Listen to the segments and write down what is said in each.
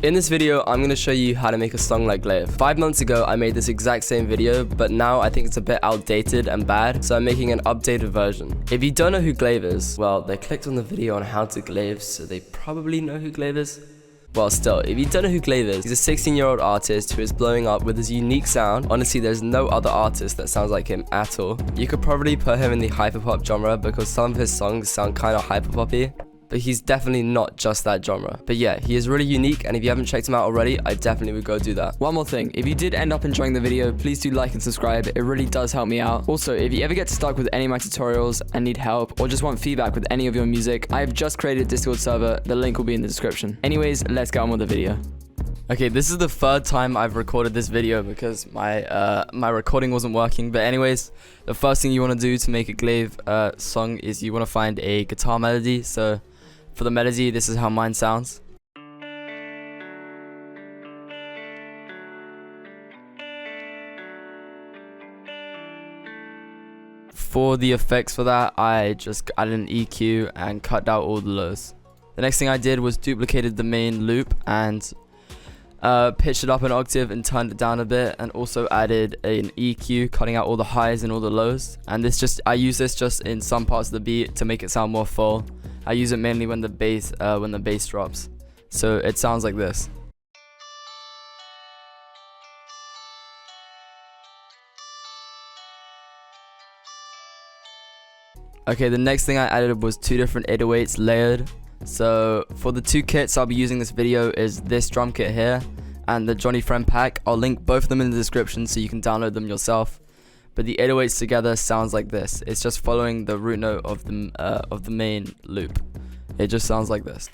In this video, I'm going to show you how to make a song like GLAIVE. 5 months ago, I made this exact same video, but now I think it's a bit outdated and bad, so I'm making an updated version. If you don't know who GLAIVE is, well, they clicked on the video on how to GLAIVE, so they probably know who GLAIVE is. Well, still, if you don't know who GLAIVE is, he's a 16-year-old artist who is blowing up with his unique sound. Honestly, there's no other artist that sounds like him at all. You could probably put him in the hyperpop genre because some of his songs sound kind of hyperpoppy. But he's definitely not just that genre. But yeah, he is really unique, and if you haven't checked him out already, I definitely would go do that. One more thing, if you did end up enjoying the video, please do like and subscribe. It really does help me out. Also, if you ever get stuck with any of my tutorials and need help, or just want feedback with any of your music, I have just created a Discord server. The link will be in the description. Anyways, let's get on with the video. Okay, this is the third time I've recorded this video because my recording wasn't working. But anyways, the first thing you want to do to make a GLAIVE song is you want to find a guitar melody. So for the melody, this is how mine sounds. For the effects for that, I just added an EQ and cut out all the lows. The next thing I did was duplicated the main loop and pitched it up an octave and turned it down a bit, and also added an EQ, cutting out all the highs and all the lows. And I use this just in some parts of the beat to make it sound more full. I use it mainly when the bass drops, so it sounds like this. Okay, the next thing I added was 2 different 808s layered. So for the 2 kits I'll be using this video is this drum kit here and the Johnny Friend pack. I'll link both of them in the description so you can download them yourself. But the 808s together sounds like this. It's just following the root note of the main loop. It just sounds like this.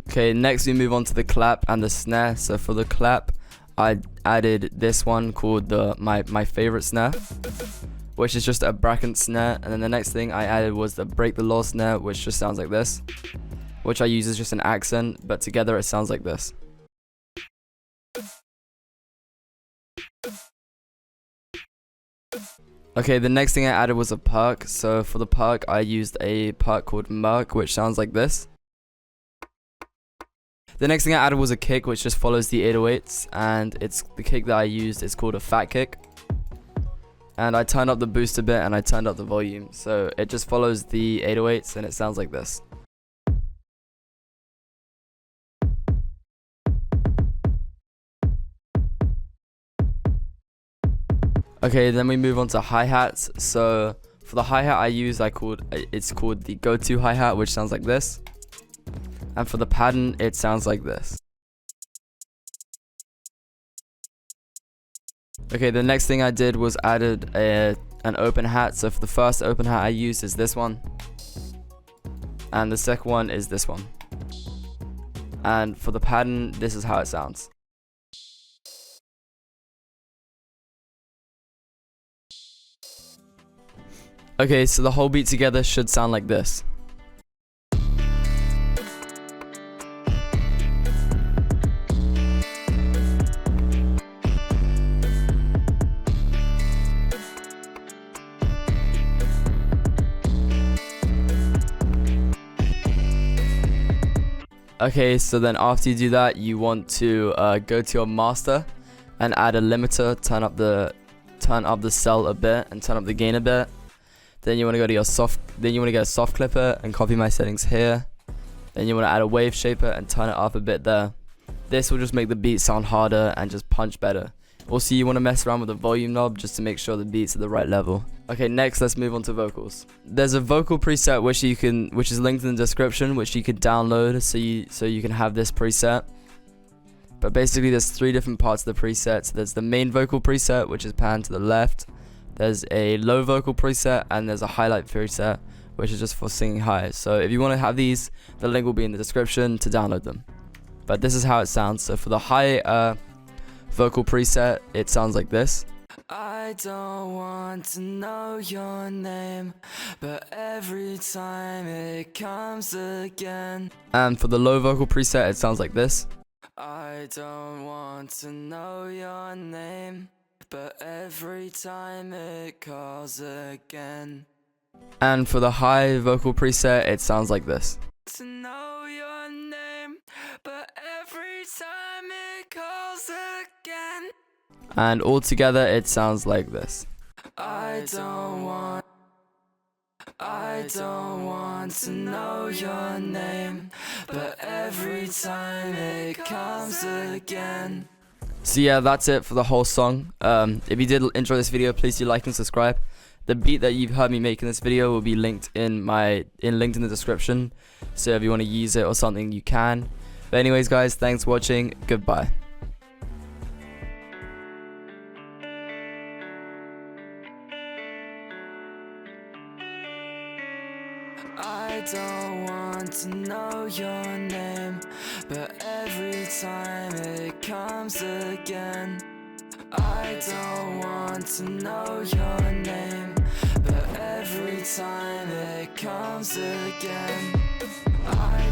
Okay, next we move on to the clap and the snare. So for the clap, I added this one called my favorite snare, which is just a bracket snare. And then the next thing I added was the break the law snare, which just sounds like this, which I use as just an accent, but together it sounds like this. Okay, the next thing I added was a perk. So for the perk, I used a perk called Merc, which sounds like this. The next thing I added was a kick, which just follows the 808s, and it's the kick that I used is called a fat kick. And I turned up the boost a bit and I turned up the volume, so it just follows the 808s and it sounds like this. Okay, then we move on to hi-hats. So for the hi-hat it's called the go-to hi-hat, which sounds like this. And for the pattern, it sounds like this. Okay, the next thing I did was added an open hat. So for the first open hat I used is this one, and the second one is this one. And for the pattern, this is how it sounds. Okay, so the whole beat together should sound like this. Okay, so then after you do that, you want to go to your master and add a limiter, turn up the cell a bit and turn up the gain a bit. Then you want to go to your get a soft clipper and copy my settings here. Then you want to add a wave shaper and turn it up a bit there. This will just make the beat sound harder and just punch better. Also, you want to mess around with the volume knob just to make sure the beat's at the right level. Okay, next let's move on to vocals. There's a vocal preset which is linked in the description, which you could download so you can have this preset. But basically there's 3 different parts of the preset. So there's the main vocal preset, which is pan to the left. There's a low vocal preset, and there's a highlight preset, which is just for singing high. So if you want to have these, the link will be in the description to download them. But this is how it sounds. So for the high vocal preset, it sounds like this. I don't want to know your name, but every time it comes again. And for the low vocal preset, it sounds like this. I don't want to know your name, but every time it calls again. And for the high vocal preset, it sounds like this. To know your name, but every time it calls again. And all together, it sounds like this. I don't want to know your name, but every time it comes again. So yeah, that's it for the whole song. If you did enjoy this video, please do like and subscribe. The beat that you've heard me make in this video will be linked in the description. So if you want to use it or something, you can. But anyways, guys, thanks for watching. Goodbye. I don't want to know your name, but every time it comes again. I don't want to know your name, but every time it comes again. I